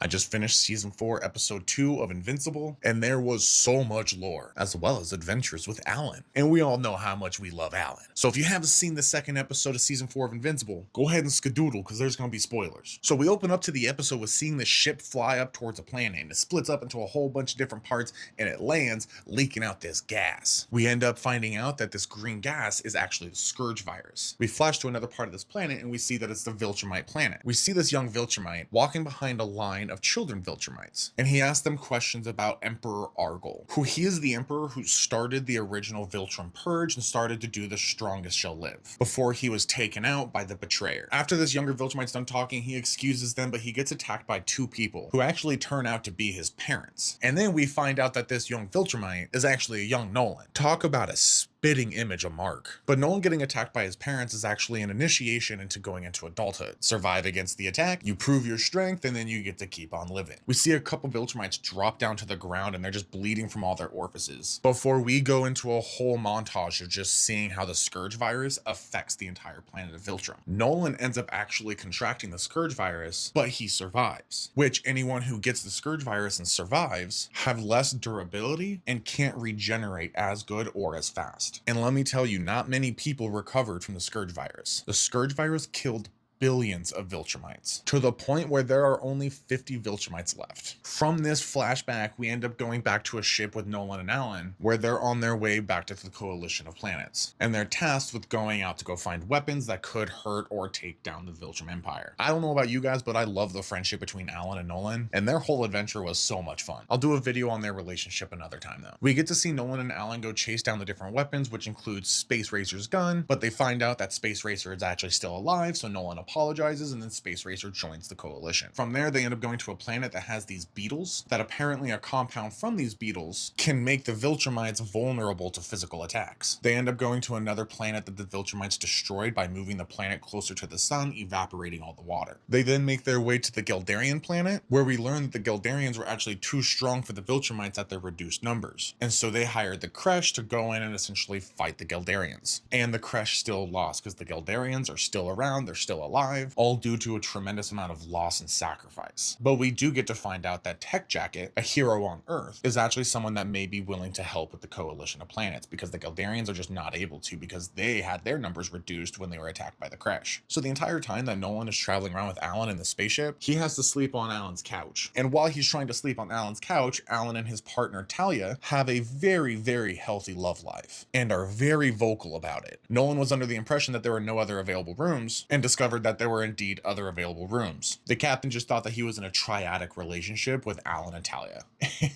I just finished season 4, episode 2 of Invincible, and there was so much lore, as well as adventures with Alan. And we all know how much we love Alan. So if you haven't seen the second episode of season 4 of Invincible, go ahead and skedoodle because there's going to be spoilers. So we open up to the episode with seeing the ship fly up towards a planet, and it splits up into a whole bunch of different parts, and it lands, leaking out this gas. We end up finding out that this green gas is actually the Scourge virus. We flash to another part of this planet, and we see that it's the Viltrumite planet. We see this young Viltrumite walking behind a line of children Viltrumites, and he asks them questions about Emperor Argol, who he is the emperor who started the original Viltrum purge and started to do the strongest shall live, before he was taken out by the betrayer. After this younger Viltrumite's done talking, he excuses them, but he gets attacked by two people who actually turn out to be his parents. And then we find out that this young Viltrumite is actually a young Nolan. Talk about a spitting image of Mark. But Nolan getting attacked by his parents is actually an initiation into going into adulthood. Survive against the attack, you prove your strength, and then you get to keep on living. We see a couple Viltrumites drop down to the ground and they're just bleeding from all their orifices, before we go into a whole montage of just seeing how the Scourge virus affects the entire planet of Viltrum. Nolan ends up actually contracting the Scourge virus, but he survives, which anyone who gets the Scourge virus and survives have less durability and can't regenerate as good or as fast. And let me tell you, not many people recovered from the Scourge virus. The Scourge virus killed billions of Viltrumites, to the point where there are only 50 Viltrumites left. From this flashback, we end up going back to a ship with Nolan and Alan, where they're on their way back to the coalition of planets, and they're tasked with going out to go find weapons that could hurt or take down the Viltrum Empire. I don't know about you guys, but I love the friendship between Alan and Nolan, and their whole adventure was so much fun. I'll do a video on their relationship another time though. We get to see Nolan and Alan go chase down the different weapons, which includes Space Racer's gun, but they find out that Space Racer is actually still alive, so Nolan apologizes, and then Space Racer joins the coalition. From there, they end up going to a planet that has these beetles, that apparently a compound from these beetles can make the Viltrumites vulnerable to physical attacks. They end up going to another planet that the Viltrumites destroyed by moving the planet closer to the sun, evaporating all the water. They then make their way to the Geldarian planet, where we learn that the Geldarians were actually too strong for the Viltrumites at their reduced numbers. And so they hired the Kresh to go in and essentially fight the Geldarians. And the Kresh still lost because the Geldarians are still around, they're still alive, all due to a tremendous amount of loss and sacrifice. But we do get to find out that Tech Jacket, a hero on Earth, is actually someone that may be willing to help with the coalition of planets, because the Geldarians are just not able to, because they had their numbers reduced when they were attacked by the Kresh. So the entire time that Nolan is traveling around with Alan in the spaceship, he has to sleep on Alan's couch. And while he's trying to sleep on Alan's couch, Alan and his partner Talia have a very, very healthy love life, and are very vocal about it. Nolan was under the impression that there were no other available rooms, and discovered that there were indeed other available rooms. The captain just thought that he was in a triadic relationship with Alan and Talia,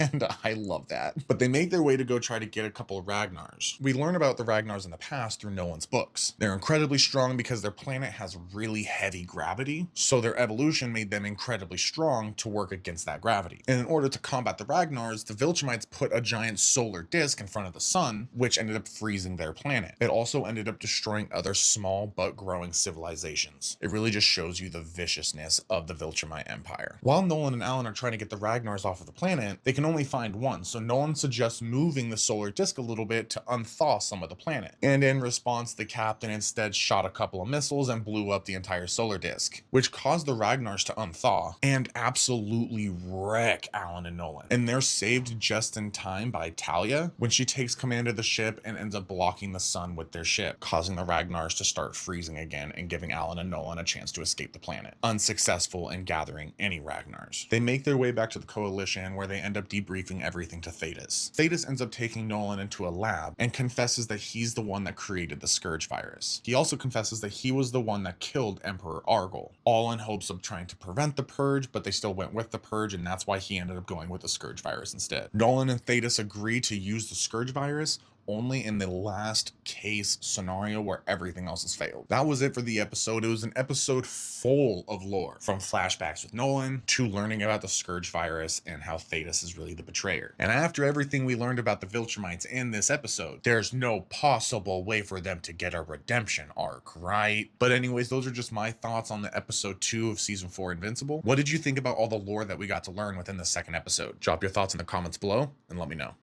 and I love that. But they make their way to go try to get a couple of Ragnars. We learn about the Ragnars in the past through Nolan's books. They're incredibly strong because their planet has really heavy gravity, so their evolution made them incredibly strong to work against that gravity. And in order to combat the Ragnars, the Viltrumites put a giant solar disk in front of the sun, which ended up freezing their planet. It also ended up destroying other small but growing civilizations. It really just shows you the viciousness of the Viltrumite Empire. While Nolan and Alan are trying to get the Ragnars off of the planet, they can only find one, so Nolan suggests moving the solar disk a little bit to unthaw some of the planet. And in response, the captain instead shot a couple of missiles and blew up the entire solar disk, which caused the Ragnars to unthaw and absolutely wreck Alan and Nolan. And they're saved just in time by Talia when she takes command of the ship and ends up blocking the sun with their ship, causing the Ragnars to start freezing again and giving Alan and Nolan a chance to escape the planet, unsuccessful in gathering any Ragnars. They make their way back to the coalition, where they end up debriefing everything to Thetis. Thetis ends up taking Nolan into a lab and confesses that he's the one that created the Scourge virus. He also confesses that he was the one that killed Emperor Argol, all in hopes of trying to prevent the purge, but they still went with the purge, and that's why he ended up going with the Scourge virus instead. Nolan and Thetis agree to use the Scourge virus only in the last case scenario where everything else has failed. That was it for the episode. It was an episode full of lore, from flashbacks with Nolan to learning about the Scourge virus and how Thetis is really the betrayer. And after everything we learned about the Viltrumites in this episode, there's no possible way for them to get a redemption arc, right? But anyways, those are just my thoughts on the episode 2 of season 4 Invincible. What did you think about all the lore that we got to learn within the second episode? Drop your thoughts in the comments below and let me know.